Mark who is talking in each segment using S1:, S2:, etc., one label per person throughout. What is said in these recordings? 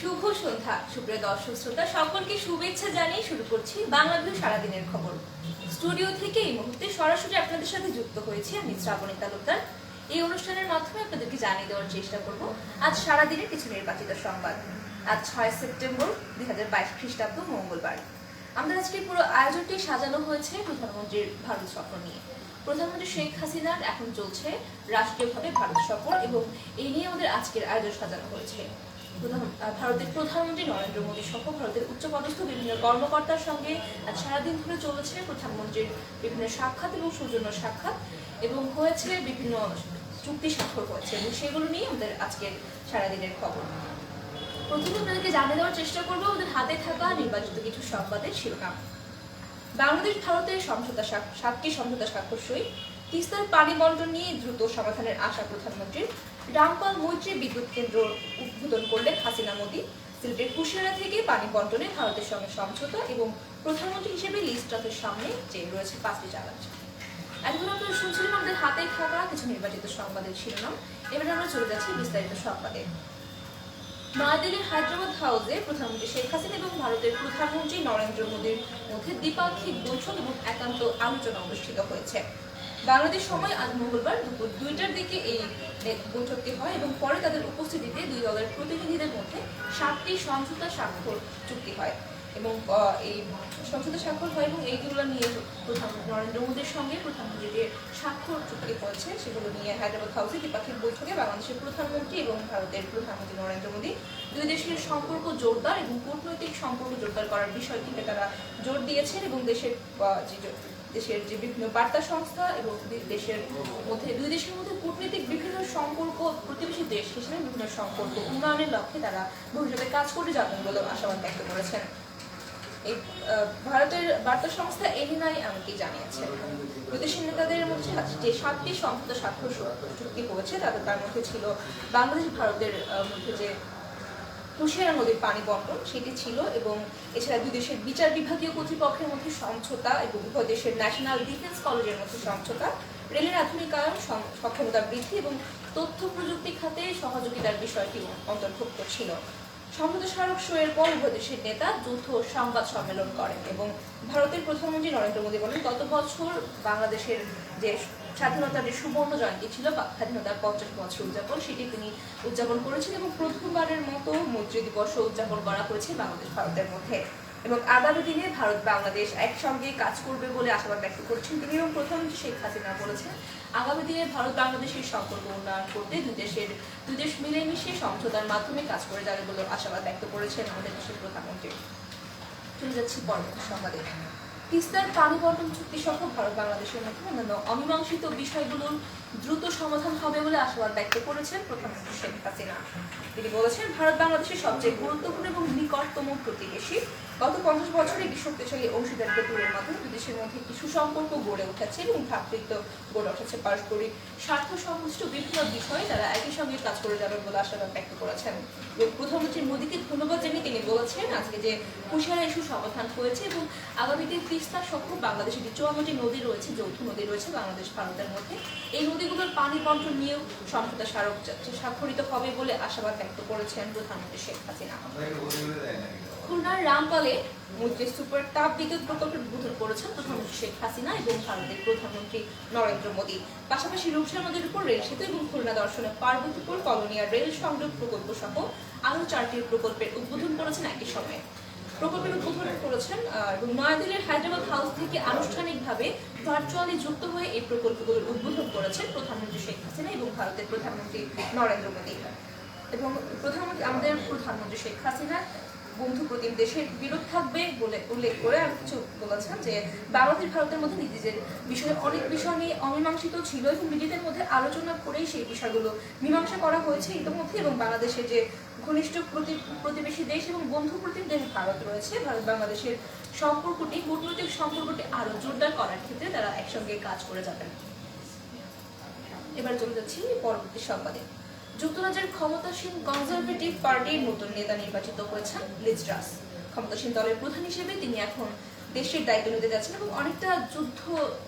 S1: শুভ সন্ধ্যা সুপ্রিয় দর্শক শ্রোতা সকলকে শুভেচ্ছা জানিয়ে শুরু করছি বাংলাদেশ সারাদিনের খবর। স্টুডিও থেকে এই মুহূর্তে সরাসরি আপনাদের সাথে যুক্ত হয়েছি আমি শ্রাবণী তালুকদার। এই অনুষ্ঠানের মাধ্যমে আপনাদেরকে জানিয়ে দেওয়ার চেষ্টা করব আজ সারাদিনের কিছু নির্বাচিত সংবাদ। আজ 6 সেপ্টেম্বর 2022 খ্রিস্টাব্দ মঙ্গলবার। আমাদের আজকে পুরো আয়োজনটি সাজানো হয়েছে প্রধানমন্ত্রীর ভারত সফর নিয়ে। প্রধানমন্ত্রী শেখ হাসিনার এখন চলছে রাষ্ট্রীয়ভাবে ভারত সফর এবং এই নিয়ে আমাদের আজকের আয়োজন সাজানো হয়েছে। ভারতের প্রধানমন্ত্রী নরেন্দ্র মোদী সহ ভারতের উচ্চপদস্থ বিভিন্ন কর্মকর্তার সঙ্গে আজ সারাদিন ধরে চলেছে প্রধানমন্ত্রীর বিভিন্ন সাক্ষাৎ এবং সৌজন্য সাক্ষাৎ এবং হয়েছে বিভিন্ন চুক্তি স্বাক্ষর হয়েছে এবং সেগুলো নিয়ে আমাদের আজকের সারাদিনের খবর। প্রথমে আপনাদেরকে জানিয়ে দেওয়ার চেষ্টা করবো আমাদের হাতে থাকা নির্বাচিত কিছু সংবাদের শিরোনাম। বাংলাদেশ ভারতের সাতটি সমঝোতা স্বাক্ষর সই। তিস্তার পানি বন্টন নিয়ে দ্রুত সমাধানের আশা প্রধানমন্ত্রীর। রামপাল মৈত্রী বিদ্যুৎ কেন্দ্র উদ্বোধন করলে হাসিনা মোদী। সিলেটের কুশিয়ারা থেকে পানি বন্টনে ভারতের সঙ্গে সমঝোতা এবং প্রধানমন্ত্রী হিসেবে লিজ ট্রাসের সামনে যে রয়েছে 5টি চ্যালেঞ্জ। এখন আপনারা শুনছিলেন আমাদের হাতে থাকা কিছু নির্বাচিত সংবাদের শিরোনাম। এবারে আমরা চলে যাচ্ছি বিস্তারিত সংবাদে। নয়াদিল্লির হায়দ্রাবাদ হাউসে প্রধানমন্ত্রী শেখ হাসিনা এবং ভারতের প্রধানমন্ত্রী নরেন্দ্র মোদীর মধ্যে দ্বিপাক্ষিক বৈঠক এবং একান্ত আলোচনা অনুষ্ঠিত হয়েছে। বাংলাদেশ সময় আজ মঙ্গলবার দুপুর 2টার দিকে এই বৈঠকটি হয় এবং পরে তাদের উপস্থিতিতে দুই দলের প্রতিনিধিদের মধ্যে 7টি সমঝোতা স্বাক্ষর চুক্তি হয় এবং এই সমঝোতা স্বাক্ষর হয় এবং এইগুলো নিয়ে প্রধানমন্ত্রী নরেন্দ্র মোদীর সঙ্গে প্রধানমন্ত্রীর যে স্বাক্ষর চুক্তি হয়েছে সেগুলো নিয়ে হায়দ্রাবাদ হাউসে দ্বিপাক্ষিক বৈঠকে বাংলাদেশের প্রধানমন্ত্রী এবং ভারতের প্রধানমন্ত্রী নরেন্দ্র মোদী দুই দেশের সম্পর্ক জোরদার এবং কূটনৈতিক সম্পর্ক জোরদার করার বিষয়টিতে তারা জোর দিয়েছেন এবং দেশের যে বিভিন্ন বার্তা সংস্থা এবং দেশের মধ্যে দুই দেশের মধ্যে কূটনৈতিক বিভিন্ন সম্পর্ক প্রতিবেশী দেশ হিসেবে বিভিন্ন সম্পর্ক উন্নয়নের লক্ষ্যে তারা ভবিষ্যতে কাজ করে যাবেন বলে আশাবাদ ব্যক্ত করেছেন। এই ভারতের বার্তা সংস্থা এনএনআই এমনকি জানিয়েছে বিদেশি নেতাদের মধ্যে যে 7টি সমঝোতা স্বাক্ষর চুক্তি হয়েছে তার মধ্যে ছিল বাংলাদেশ ভারতের মধ্যে যে কুশিয়ারা নদীর পানি বন্টন সেটি ছিল এবং এছাড়া দুই দেশের বিচার বিভাগীয় কর্তৃপক্ষের মধ্যে সমঝোতা এবং উভয় দেশের ন্যাশনাল ডিফেন্স কলেজের মধ্যে সমঝোতা, রেলের আধুনিকায়ন, সক্ষমতা বৃদ্ধি এবং তথ্য প্রযুক্তি খাতে সহযোগিতার বিষয়টি অন্তর্ভুক্ত ছিল। সমঝোতা স্মারক সইয়ের পর উভয় দেশের নেতা যৌথ সংবাদ সম্মেলন করেন এবং ভারতের প্রধানমন্ত্রী নরেন্দ্র মোদী বলেন গত বছর বাংলাদেশের যে স্বাধীনতার যে সুবর্ণ জয়ন্তী ছিল বা স্বাধীনতার 50 বছর উদযাপন সেটি তিনি উদযাপন করেছেন এবং প্রথমবারের মতো মৈত্রী দিবস উদযাপন করা হয়েছে বাংলাদেশ ভারতের মধ্যে এবং আগামী দিনে ভারত বাংলাদেশ একসঙ্গে কাজ করবে বলে আশাবাদ ব্যক্ত করেছেন তিনি এবং প্রধানমন্ত্রী শেখ হাসিনা বলেছেন আগামী দিনে ভারত বাংলাদেশের সম্পর্ক উন্নয়ন করতে দুই দেশ মিলেমিশে সমঝোতার মাধ্যমে কাজ করে যাবে বলে আশাবাদ ব্যক্ত করেছেন আমাদের দেশের প্রধানমন্ত্রী। চলে যাচ্ছি পরবর্তী সংবাদে। তিস্তার পানি বন্টন চুক্তি সহ ভারত বাংলাদেশের মধ্যে অন্যান্য অমীমাংসিত বিষয়গুলোর দ্রুত সমাধান হবে বলে আশাবাদ ব্যক্ত করেছেন প্রধানমন্ত্রী শেখ হাসিনা। তিনি বলেছেন ভারত বাংলাদেশের সবচেয়ে গুরুত্বপূর্ণ এবং নিকটতম প্রতিবেশী। গত 50 বছরে একটি শক্তিশালী অংশীদারিত্ব তৈরির মাধ্যমে দুই দেশের মধ্যে একটি সুসম্পর্ক গড়ে উঠেছে এবং ভ্রাতৃত্ব গড়ে উঠেছে। পারস্পরিক স্বার্থ সংশ্লিষ্ট বিভিন্ন বিষয়ে তারা একই সঙ্গে কাজ করে যাবেন বলে আশাবাদ ব্যক্ত করেছেন এবং প্রধানমন্ত্রী মোদীকে ধন্যবাদ জানিয়ে তিনি বলেছেন আজকে যে কুশিয়ারা ইস্যু সমাধান হয়েছে এবং আগামীতে তিস্তা সহ বাংলাদেশের যে 54টি নদী রয়েছে যৌথ নদী রয়েছে বাংলাদেশ ভারতের মধ্যে এই নদীগুলোর পানি বন্টন নিয়েও সমঝোতা স্বাক্ষরিত হবে বলে আশাবাদ ব্যক্ত করেছেন প্রধানমন্ত্রী শেখ হাসিনা। খুলনার রামপালে মৈত্রী সুপার তাপ বিদ্যুৎ প্রকল্পের উদ্বোধন করেছেন প্রধানমন্ত্রী শেখ হাসিনা এবং ভারতের প্রধানমন্ত্রী নরেন্দ্র মোদী। পাশাপাশি রূপসা নদীর উপর রেল সেতু এবং খুলনা দর্শনে পার্বতীপুর কলোনিয়া রেল সংযোগ প্রকল্প সহ আরও 4টি প্রকল্পের উদ্বোধন করেছেন একই সময়ে। প্রকল্পের উদ্বোধন করেছেন এবং নয়াদিল্লির হায়দ্রাবাদ হাউস থেকে আনুষ্ঠানিকভাবে ভার্চুয়ালি যুক্ত হয়ে এই প্রকল্পগুলোর উদ্বোধন করেছেন প্রধানমন্ত্রী শেখ হাসিনা এবং ভারতের প্রধানমন্ত্রী নরেন্দ্র মোদী এবং আমাদের প্রধানমন্ত্রী শেখ হাসিনা বন্ধু প্রতিম দেশের বিরোধ থাকবে বলে উল্লেখ করে আর কিছু বলেছেন যে বাংলাদেশ ভারতের মধ্যে নিজেদের বিষয়ে অনেক বিষয় নিয়ে অমীমাংসিত ছিল এবং নিজেদের মধ্যে আলোচনা করেই সেই বিষয়গুলো মীমাংসা করা হয়েছে ইতিমধ্যে এবং বাংলাদেশের যে ঘনিষ্ঠ প্রতিবেশী দেশ এবং বন্ধু প্রতিম দেশ ভারত রয়েছে ভারত বাংলাদেশের সম্পর্কটি কূটনৈতিক সম্পর্কটি আরো জোরদার করার ক্ষেত্রে তারা একসঙ্গে কাজ করে যাবেন। এবার চলে যাচ্ছি পরবর্তী সংবাদে। যুক্তরাজ্যের ক্ষমতাসীন কনজারভেটিভ পার্টির নতুন নেতা নির্বাচিত হয়েছেন লিজ ট্রাস। ক্ষমতাসীন দলের প্রধান হিসেবে তিনি এখন দেশের দায়িত্ব নিতে যাচ্ছেন এবং অনেকটা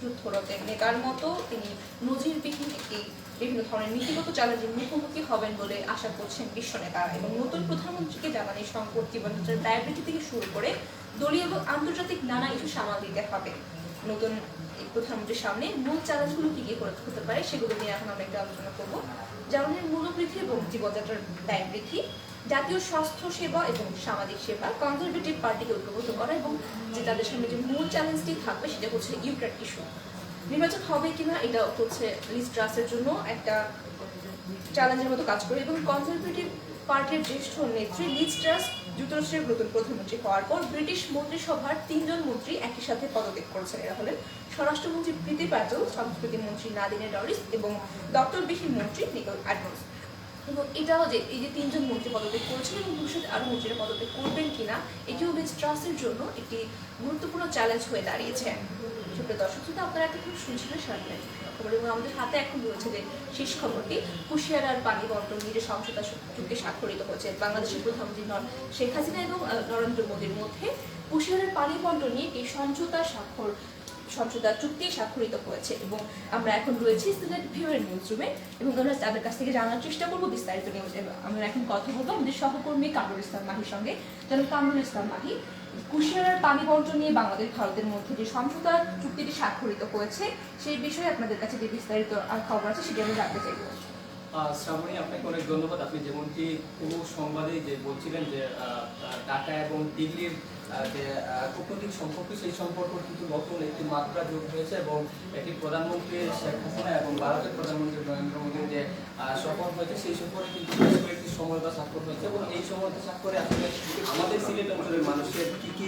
S1: যুদ্ধরত নেতার মতো তিনি নজিরবিহীন একটি বিভিন্ন ধরনের নীতিগত চ্যালেঞ্জের মুখোমুখি হবেন বলে আশা করছেন বিশ্ব নেতারা। এবং নতুন প্রধানমন্ত্রীকে জ্বালানি সংকট, জীবনযাত্রার ব্যয়বৃদ্ধি থেকে শুরু করে দলীয় এবং আন্তর্জাতিক নানা ইস্যু সামাল দিতে হবে। নতুন এই প্রধানমন্ত্রীর সামনে মূল চ্যালেঞ্জগুলো কি কি হতে পারে সেগুলো নিয়ে এখন আমরা একটু আলোচনা করবো। জ্বালানির মূল্যবৃদ্ধি এবং জীবনযাত্রার ব্যয় বৃদ্ধি, জাতীয় স্বাস্থ্য সেবা এবং সামাজিক সেবা, কনজারভেটিভ পার্টিকে ঐক্যবদ্ধ করা এবং যে তাদের সামনে যে মূল চ্যালেঞ্জটি থাকবে সেটা হচ্ছে ইউক্রেন ইস্যু। নির্বাচন হবে কিনা এটা হচ্ছে লিজ ট্রাসের জন্য একটা চ্যালেঞ্জের মতো কাজ করে। এবং কনজারভেটিভ পার্টির জ্যেষ্ঠ নেত্রী লিজ ট্রাস যুক্তরাষ্ট্রের নতুন প্রধানমন্ত্রী হওয়ার পর ব্রিটিশ মন্ত্রিসভার 3 জন মন্ত্রী একই সাথে পদত্যাগ করেছেন। এরা হলেন স্বরাষ্ট্রমন্ত্রী প্রীতি প্যাটেল, সংস্কৃতি মন্ত্রী নাদিনে ডরিস এবং দপ্তরবিহীন মন্ত্রী নিকোল অ্যাডমস। এবং এটাও যে এই যে 3 জন মন্ত্রী পদত্যাগ করেছেন এবং ভবিষ্যতে আরো মন্ত্রীরা পদত্যাগ করবেন কিনা এটিও লিজ ট্রাসের জন্য একটি গুরুত্বপূর্ণ চ্যালেঞ্জ হয়ে দাঁড়িয়েছে। সুপ্রিয় দর্শক শ্রোতা, আপনারা এতক্ষণ শুনছিলেন সারাদিনের খবর এবং আমাদের হাতে এখন রয়েছে যে শেষ খবরটি। কুশিয়ারার পানি বন্টন নিয়ে সমঝোতা চুক্তি স্বাক্ষরিত হয়েছে বাংলাদেশের প্রধানমন্ত্রী শেখ হাসিনা এবং নরেন্দ্র মোদীর মধ্যে। কুশিয়ারার পানি বন্টন নিয়ে এই সমঝোতা চুক্তি স্বাক্ষরিত হয়েছে এবং আমরা এখন রয়েছি সিলেট ভিউয়ের নিউজ রুমে এবং আমরা তাদের কাছ থেকে জানার চেষ্টা করবো বিস্তারিত নিউজ। আমরা এখন কথা বলবো আমাদের সহকর্মী কামরুল ইসলাম মাহির সঙ্গে। যেন কামরুল ইসলাম মাহি, কুশিয়ারার পানি বন্টন নিয়ে বাংলাদেশ ভারতের মধ্যে যে সমঝোতা চুক্তিটি স্বাক্ষরিত হয়েছে সেই বিষয়ে আপনাদের কাছে যে বিস্তারিত খবর আছে সেটি আমি জানতে চাইব।
S2: শ্রাবণী, আপনাকে অনেক ধন্যবাদ। আপনি যেমনটি পুরো সংবাদে যে বলছিলেন যে ঢাকা এবং দিল্লির যে কূটনৈতিক সম্পর্ক, সেই সম্পর্ক কিন্তু নতুন একটি মাত্রা যোগ হয়েছে এবং এটি প্রধানমন্ত্রী শেখ হাসিনা এবং ভারতের প্রধানমন্ত্রী নরেন্দ্র মোদীর যে সফর হয়েছে সেই সফরে কিন্তু একটি সমঝোতা স্বাক্ষর হয়েছে এবং এই সমঝোতা স্বাক্ষরে আসলে আমাদের সিলেট অঞ্চলের মানুষের কি কি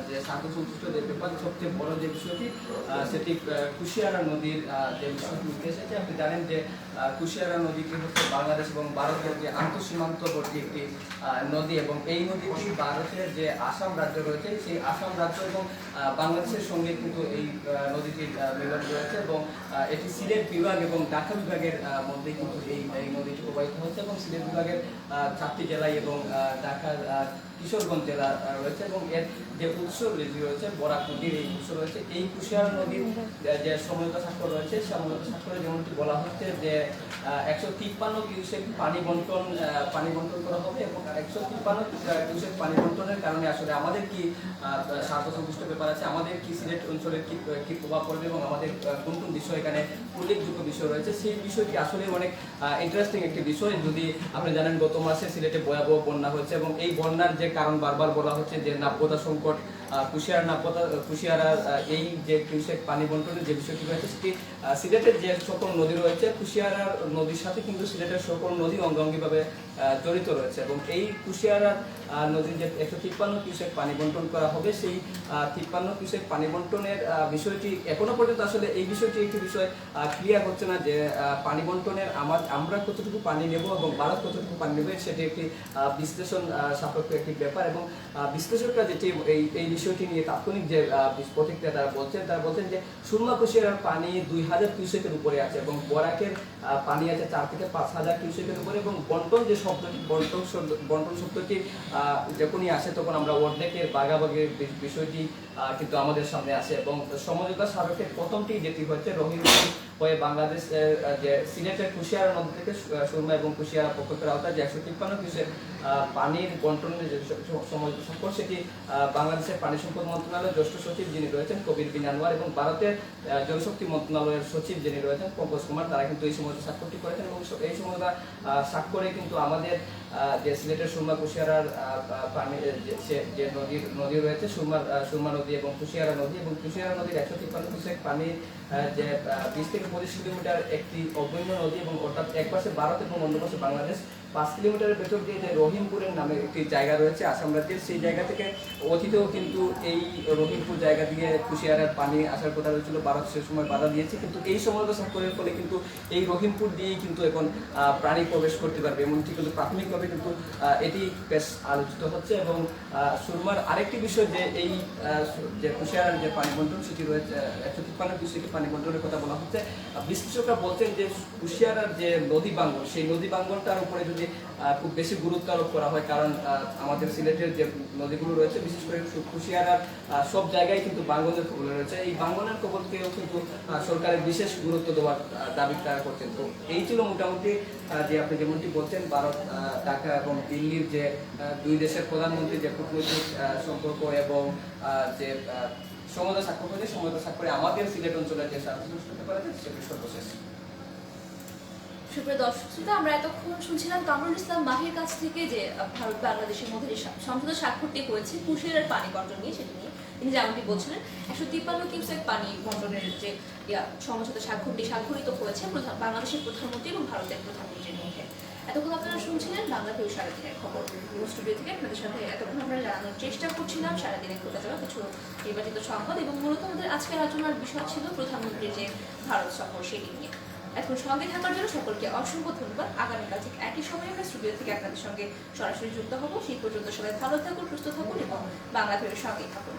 S2: যে স্বার্থ সন্তুষ্ট যে ব্যাপার, সবচেয়ে বড় যে বিষয়টি সেটি কুশিয়ারা নদীর যে বিষয়টি উঠে এসেছে। আপনি জানেন যে কুশিয়ারা নদীটি হচ্ছে বাংলাদেশ এবং ভারতের যে আন্তঃসীমান্তবর্তী একটি নদী এবং এই নদীটি ভারতের যে আসাম রাজ্য রয়েছে সেই আসাম রাজ্য এবং বাংলাদেশের সঙ্গে কিন্তু এই নদীটির মিলন রয়েছে এবং এটি সিলেট বিভাগ এবং ঢাকা বিভাগের মধ্যে কিন্তু এই নদীটি প্রবাহিত হচ্ছে এবং সিলেট বিভাগের 4টি জেলায় এবং ঢাকার কিশোরগঞ্জ জেলা রয়েছে এবং এর যে উৎস রয়েছে বরাক নদীর এই উৎস রয়েছে। এই কুশিয়ারা নদীর যে সমঝোতা স্বাক্ষর রয়েছে সমঝোতা স্বাক্ষরে যেমনটি বলা হচ্ছে যে 153 কিউসেক পানি বন্টন করা হবে এবং 153 কিউসেক পানি বন্টনের কারণে আসলে আমাদের কি স্বার্থ সন্তুষ্ট ব্যাপার আছে, আমাদের কি সিলেট অঞ্চলের কি প্রভাব পড়বে এবং আমাদের কোন কোন বিষয় এখানে উল্লেখযোগ্য বিষয় রয়েছে সেই বিষয়টি আসলে অনেক ইন্টারেস্টিং একটি বিষয়। যদি আপনি জানেন গত মাসে সিলেটে ভয়াবহ বন্যা হয়েছে এবং এই বন্যার যে কারণ বারবার বলা হচ্ছে যে নাব্যতা সংকট, কুশিয়ারার এই যে কিউসেক পানি বন্টনের যে বিষয়টি রয়েছে সেটি সিলেটের যে সকল নদী রয়েছে কুশিয়ারার নদীর সাথে কিন্তু সিলেটের সকল নদী অঙ্গাঙ্গিভাবে জড়িত রয়েছে এবং এই কুশিয়ারার নদীর যে 153 কিউসেক পানি বন্টন করা হবে সেই 53 কিউসেক পানি বন্টনের বিষয়টি এখনো পর্যন্ত আসলে এই বিষয়টি একটি বিষয় ক্লিয়ার হচ্ছে না যে পানি বন্টনের আমরা কতটুকু পানি নেব এবং ভারত কতটুকু পানি নেবে সেটি একটি বিশ্লেষণ সাপেক্ষ একটি ব্যাপার এবং বিশ্লেষকরা যেটি এই বিষয়টি নিয়ে তাৎক্ষণিক যে প্রতিক্রিয়া তারা বলছেন যে সুরমা কুশিয়ারার পানি 2000 কিউসেকের উপরে আছে এবং বরাকের পানি আছে 4 থেকে 5000 কিউসেকের উপরে এবং বন্টন যে শব্দটি বন্টন শব্দটি যখনই আসে তখন আমরা অর্ধেকের ভাগাভাগির বিষয়টি কিন্তু আমাদের সামনে আসে এবং সমঝোতা স্মারকের প্রথমটি যেটি হচ্ছে রোহিঙ্গা হয়ে বাংলাদেশের যে সিলেটের কুশিয়ারা নদী থেকে সুরমা এবং কুশিয়ারা প্রকল্পের আওতায় যে 153 কিউসেক পানির বন্টনের যে সমঝোতা স্বাক্ষর সেটি বাংলাদেশের পানি সম্পদ মন্ত্রণালয়ের জ্যেষ্ঠ সচিব যিনি রয়েছেন কবির বিন আনোয়ার এবং ভারতের জলশক্তি মন্ত্রণালয়ের সচিব যিনি রয়েছেন পঙ্কজ কুমার, তারা কিন্তু এই সমঝোতা স্বাক্ষরটি করেছেন এবং এই সমঝোতা স্বাক্ষরে কিন্তু আমাদের যে সিলেটের সুরমা কুশিয়ারার পানি যে নদী রয়েছে সুরমা নদী এবং কুশিয়ারা নদী এবং কুশিয়ারা নদীর 153 কিউসেক পানি যে 20 থেকে 25 কিলোমিটার একটি অবৈধ নদী এবং অর্থাৎ এক পাশে ভারত এবং অন্য পাশে বাংলাদেশ 5 কিলোমিটারের ভেতর দিয়ে যে রহিমপুরের নামে একটি জায়গা রয়েছে আসাম রাজ্যের, সেই জায়গা থেকে অতীতেও কিন্তু এই রহিমপুর জায়গা দিয়ে কুশিয়ারার পানি আসার কথা হয়েছিল, ভারত সে সময় বাধা দিয়েছে কিন্তু এই সমঝোতা স্বাক্ষরের ফলে কিন্তু এই রহিমপুর দিয়েই কিন্তু এখন প্রাণী প্রবেশ করতে পারবে এমনটি কিন্তু প্রাথমিকভাবে কিন্তু এটি বেশ আলোচিত হচ্ছে। এবং সুরমার আরেকটি বিষয় যে এই যে কুশিয়ারার যে পানি বন্টন সেটি রয়েছে 153 কিউসেক পানি বন্টনের কথা বলা হচ্ছে। বিশ্লেষকরা বলছেন যে কুশিয়ারার যে নদী বাঙ্গন সেই নদী বাঙ্গনটার উপরে যদি খুব বেশি গুরুত্ব আরোপ করা হয়, কারণ আমাদের সিলেটের যে নদীগুলো রয়েছে বিশেষ করে কুশিয়ারার সব জায়গায় কিন্তু বাঙ্গনের কবল রয়েছে। এই বাঙ্গনের কবলকেও কিন্তু সরকারের বিশেষ গুরুত্ব দেওয়ার দাবি তারা করছেন। তো এই ছিল মোটামুটি যে আপনি যেমনটি বলছেন ভারত, ঢাকা এবং দিল্লির যে দুই দেশের প্রধানমন্ত্রী যে কূটনৈতিক সম্পর্ক এবং যে সমঝোতা স্বাক্ষর করেছে, সমঝোতা স্বাক্ষরে আমাদের সিলেট অঞ্চলের যে স্বার্থ সংস্কৃতি করা যায় সেটি সর্বশেষ।
S1: সুপ্রিয় দর্শক শ্রোতা, আমরা এতক্ষণ শুনছিলাম কামরুল ইসলাম মাহির কাছ থেকে যে ভারত বাংলাদেশের মধ্যে যে সমঝোতা স্বাক্ষরটি হয়েছে কুশিয়ারার পানি বন্টন নিয়ে, সেটি নিয়ে তিনি যেমনটি বলছিলেন 153 কিউসেক পানি বন্টনের যে সমঝোতা স্বাক্ষরিত হয়েছে বাংলাদেশের প্রধানমন্ত্রী এবং ভারতের প্রধানমন্ত্রীর মধ্যে। এতক্ষণ আপনারা শুনছিলেন বাংলা ভিউ সারাদিনের খবর। স্টুডিও থেকে আপনাদের সাথে এতক্ষণ আমরা জানানোর চেষ্টা করছিলাম সারাদিনে ঘটে যাওয়া কিছু নির্বাচিত সংবাদ, এবং মূলত আমাদের আজকের আলোচনার বিষয় ছিল প্রধানমন্ত্রীর যে ভারত সফর সেটি নিয়ে। এখন সঙ্গে থাকার জন্য সকলকে অসংখ্য ধন্যবাদ। আগামীকাল ঠিক একই সময়ে আমরা স্টুডিও থেকে আপনাদের সঙ্গে সরাসরি যুক্ত হব। সেই পর্যন্ত সবাই ভালো থাকুন, সুস্থ থাকুন এবং বাংলা ভিউয়ের সঙ্গেই থাকুন।